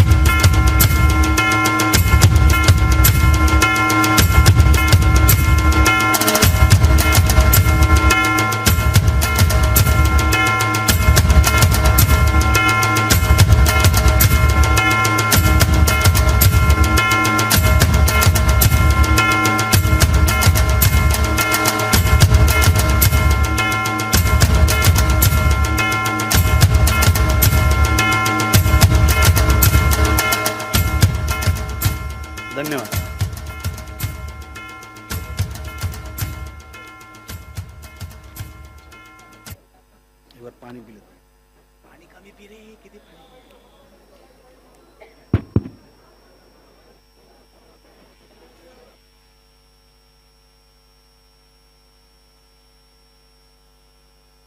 S2: धन्यवाद. वर पाणी पिलं पाणी कमी पी रे किती पाणी